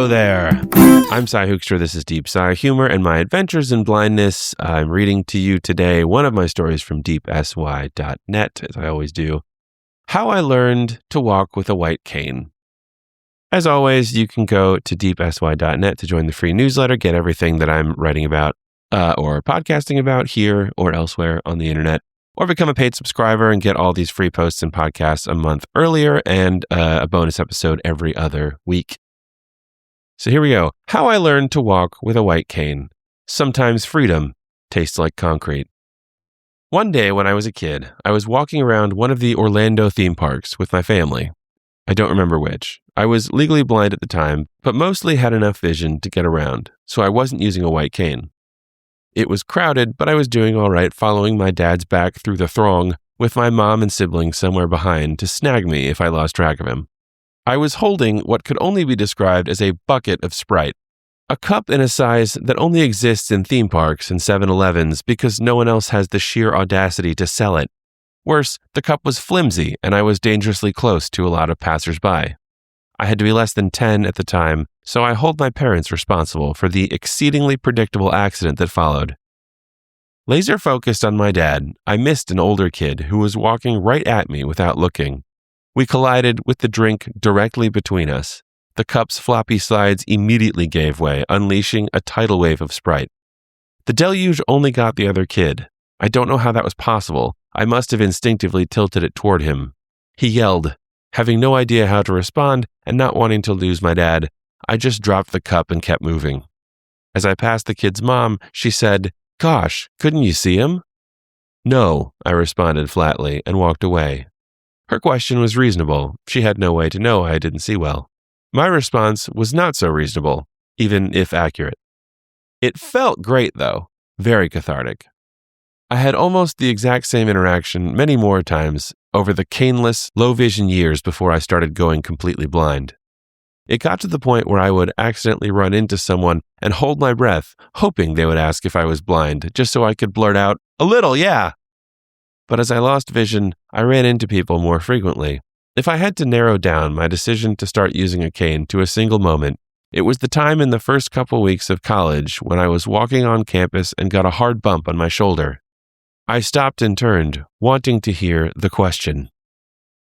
Hello there. I'm Cy Hoekstra. This is Deep Cy Humor and My Adventures in Blindness. I'm reading to you today one of my stories from deepsy.net, as I always do. How I Learned to Walk with a White Cane. As always, you can go to deepsy.net to join the free newsletter, get everything that I'm writing about or podcasting about here or elsewhere on the internet, or become a paid subscriber and get all these free posts and podcasts a month earlier and a bonus episode every other week. So here we go. How I Learned to Walk with a White Cane. Sometimes freedom tastes like concrete. One day when I was a kid, I was walking around one of the Orlando theme parks with my family. I don't remember which. I was legally blind at the time, but mostly had enough vision to get around, so I wasn't using a white cane. It was crowded, but I was doing all right following my dad's back through the throng with my mom and siblings somewhere behind to snag me if I lost track of him. I was holding what could only be described as a bucket of Sprite, a cup in a size that only exists in theme parks and 7-Elevens because no one else has the sheer audacity to sell it. Worse, the cup was flimsy and I was dangerously close to a lot of passersby. I had to be less than 10 at the time, so I hold my parents responsible for the exceedingly predictable accident that followed. Laser focused on my dad, I missed an older kid who was walking right at me without looking. We collided with the drink directly between us. The cup's floppy sides immediately gave way, unleashing a tidal wave of Sprite. The deluge only got the other kid. I don't know how that was possible. I must have instinctively tilted it toward him. He yelled. Having no idea how to respond and not wanting to lose my dad, I just dropped the cup and kept moving. As I passed the kid's mom, she said, "Gosh, couldn't you see him?" "No," I responded flatly and walked away. Her question was reasonable. She had no way to know I didn't see well. My response was not so reasonable, even if accurate. It felt great, though. Very cathartic. I had almost the exact same interaction many more times over the caneless, low-vision years before I started going completely blind. It got to the point where I would accidentally run into someone and hold my breath, hoping they would ask if I was blind, just so I could blurt out, "A little, yeah." But as I lost vision, I ran into people more frequently. If I had to narrow down my decision to start using a cane to a single moment, it was the time in the first couple weeks of college when I was walking on campus and got a hard bump on my shoulder. I stopped and turned, wanting to hear the question.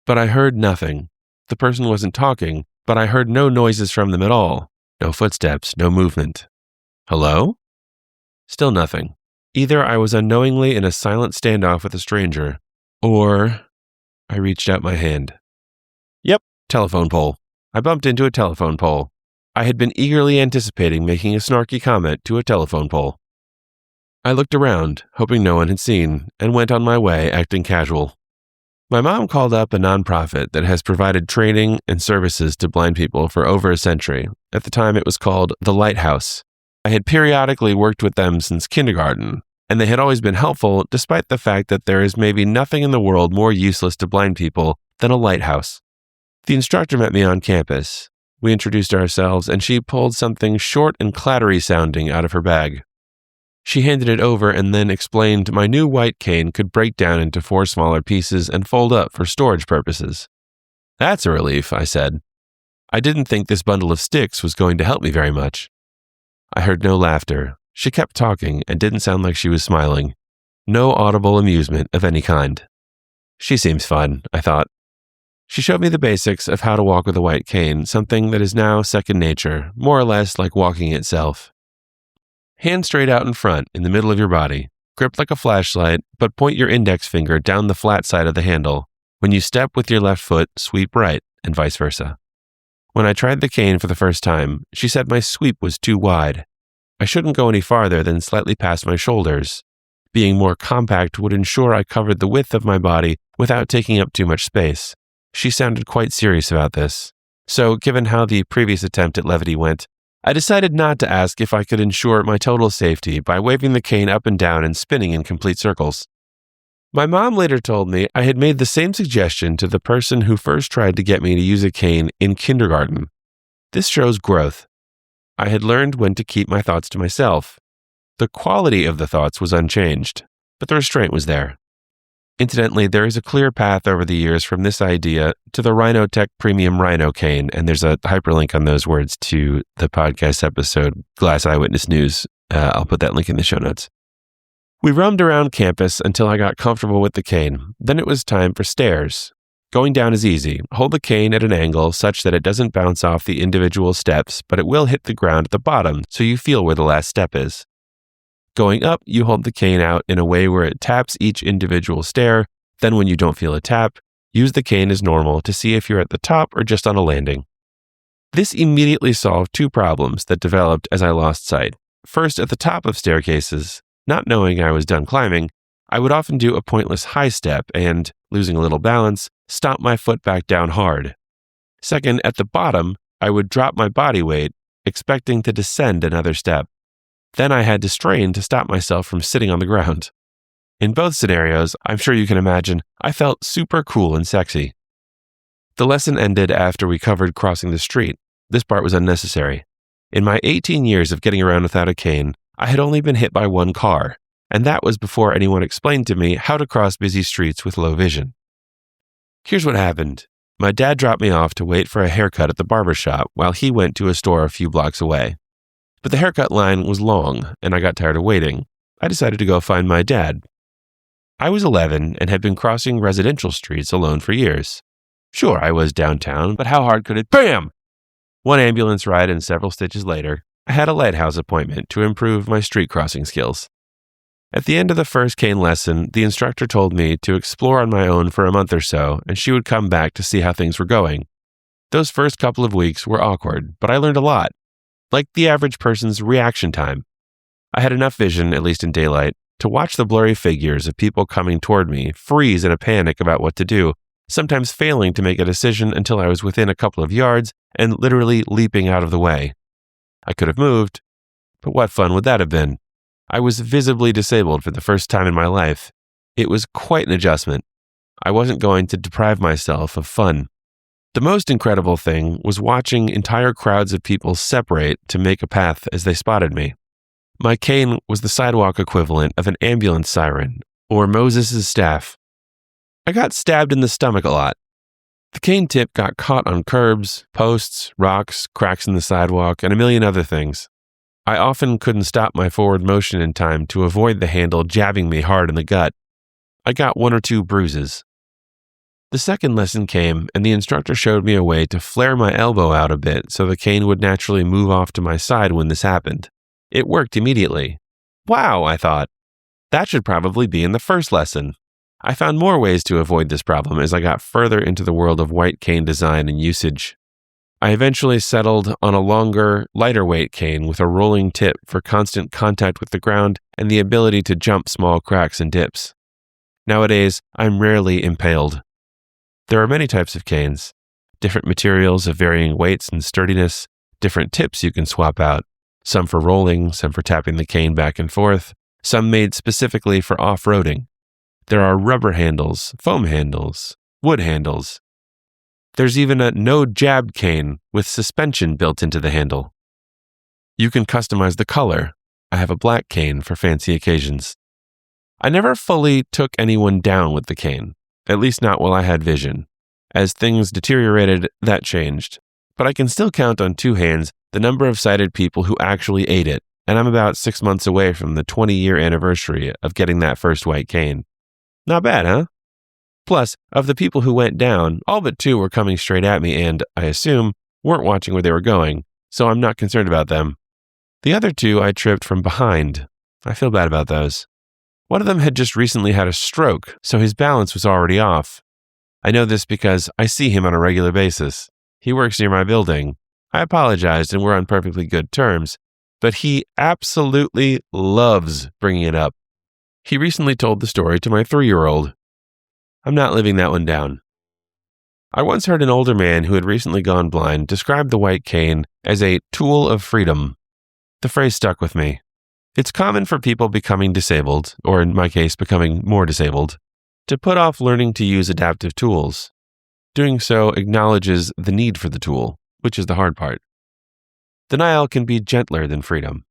But I heard nothing. The person wasn't talking, but I heard no noises from them at all. No footsteps, no movement. Hello? Still nothing. Either I was unknowingly in a silent standoff with a stranger, or I reached out my hand. Yep, telephone pole. I bumped into a telephone pole. I had been eagerly anticipating making a snarky comment to a telephone pole. I looked around, hoping no one had seen, and went on my way acting casual. My mom called up a nonprofit that has provided training and services to blind people for over a century. At the time, it was called The Lighthouse. I had periodically worked with them since kindergarten, and they had always been helpful despite the fact that there is maybe nothing in the world more useless to blind people than a lighthouse. The instructor met me on campus. We introduced ourselves, and she pulled something short and clattery sounding out of her bag. She handed it over and then explained my new white cane could break down into 4 smaller pieces and fold up for storage purposes. "That's a relief," I said. I didn't think this bundle of sticks was going to help me very much. I heard no laughter. She kept talking and didn't sound like she was smiling. No audible amusement of any kind. She seems fun, I thought. She showed me the basics of how to walk with a white cane, something that is now second nature, more or less like walking itself. Hand straight out in front, in the middle of your body. Grip like a flashlight, but point your index finger down the flat side of the handle. When you step with your left foot, sweep right, and vice versa. When I tried the cane for the first time, she said my sweep was too wide. I shouldn't go any farther than slightly past my shoulders. Being more compact would ensure I covered the width of my body without taking up too much space. She sounded quite serious about this. So, given how the previous attempt at levity went, I decided not to ask if I could ensure my total safety by waving the cane up and down and spinning in complete circles. My mom later told me I had made the same suggestion to the person who first tried to get me to use a cane in kindergarten. This shows growth. I had learned when to keep my thoughts to myself. The quality of the thoughts was unchanged, but the restraint was there. Incidentally, there is a clear path over the years from this idea to the RhinoTech Premium Rhino Cane, and there's a hyperlink on those words to the podcast episode, Glass Eyewitness News. I'll put that link in the show notes. We roamed around campus until I got comfortable with the cane. Then it was time for stairs. Going down is easy. Hold the cane at an angle such that it doesn't bounce off the individual steps, but it will hit the ground at the bottom, so you feel where the last step is. Going up, you hold the cane out in a way where it taps each individual stair. Then when you don't feel a tap, use the cane as normal to see if you're at the top or just on a landing. This immediately solved two problems that developed as I lost sight. First, at the top of staircases, not knowing I was done climbing, I would often do a pointless high step and, losing a little balance, stomp my foot back down hard. Second, at the bottom, I would drop my body weight, expecting to descend another step. Then I had to strain to stop myself from sitting on the ground. In both scenarios, I'm sure you can imagine, I felt super cool and sexy. The lesson ended after we covered crossing the street. This part was unnecessary. In my 18 years of getting around without a cane, I had only been hit by one car, and that was before anyone explained to me how to cross busy streets with low vision. Here's what happened. My dad dropped me off to wait for a haircut at the barber shop while he went to a store a few blocks away. But the haircut line was long, and I got tired of waiting. I decided to go find my dad. I was 11 and had been crossing residential streets alone for years. Sure, I was downtown, but how hard could it? Bam! One ambulance ride and several stitches later, I had a lighthouse appointment to improve my street crossing skills. At the end of the first cane lesson, the instructor told me to explore on my own for a month or so, and she would come back to see how things were going. Those first couple of weeks were awkward, but I learned a lot. Like the average person's reaction time. I had enough vision, at least in daylight, to watch the blurry figures of people coming toward me freeze in a panic about what to do, sometimes failing to make a decision until I was within a couple of yards and literally leaping out of the way. I could have moved, but what fun would that have been? I was visibly disabled for the first time in my life. It was quite an adjustment. I wasn't going to deprive myself of fun. The most incredible thing was watching entire crowds of people separate to make a path as they spotted me. My cane was the sidewalk equivalent of an ambulance siren or Moses' staff. I got stabbed in the stomach a lot. The cane tip got caught on curbs, posts, rocks, cracks in the sidewalk, and a million other things. I often couldn't stop my forward motion in time to avoid the handle jabbing me hard in the gut. I got 1 or 2 bruises. The second lesson came, and the instructor showed me a way to flare my elbow out a bit so the cane would naturally move off to my side when this happened. It worked immediately. Wow, I thought. That should probably be in the first lesson. I found more ways to avoid this problem as I got further into the world of white cane design and usage. I eventually settled on a longer, lighter weight cane with a rolling tip for constant contact with the ground and the ability to jump small cracks and dips. Nowadays, I'm rarely impaled. There are many types of canes, different materials of varying weights and sturdiness, different tips you can swap out, some for rolling, some for tapping the cane back and forth, some made specifically for off-roading. There are rubber handles, foam handles, wood handles. There's even a no-jab cane with suspension built into the handle. You can customize the color. I have a black cane for fancy occasions. I never fully took anyone down with the cane. At least not while I had vision. As things deteriorated, that changed. But I can still count on 2 hands the number of sighted people who actually ate it, and I'm about 6 months away from the 20-year anniversary of getting that first white cane. Not bad, huh? Plus, of the people who went down, all but 2 were coming straight at me and, I assume, weren't watching where they were going, so I'm not concerned about them. The other 2 I tripped from behind. I feel bad about those. One of them had just recently had a stroke, so his balance was already off. I know this because I see him on a regular basis. He works near my building. I apologized and we're on perfectly good terms, but he absolutely loves bringing it up. He recently told the story to my 3-year-old. I'm not living that one down. I once heard an older man who had recently gone blind describe the white cane as a tool of freedom. The phrase stuck with me. It's common for people becoming disabled, or in my case, becoming more disabled, to put off learning to use adaptive tools. Doing so acknowledges the need for the tool, which is the hard part. Denial can be gentler than freedom.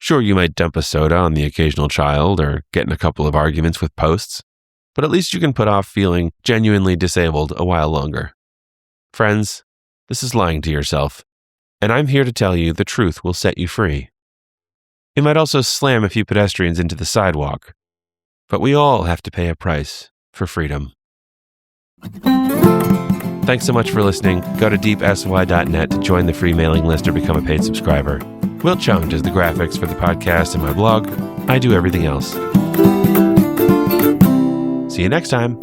Sure, you might dump a soda on the occasional child or get in a couple of arguments with posts, but at least you can put off feeling genuinely disabled a while longer. Friends, this is lying to yourself, and I'm here to tell you the truth will set you free. It might also slam a few pedestrians into the sidewalk, but we all have to pay a price for freedom. Thanks so much for listening. Go to deepsy.net to join the free mailing list or become a paid subscriber. Will Chung does the graphics for the podcast and my blog. I do everything else. See you next time.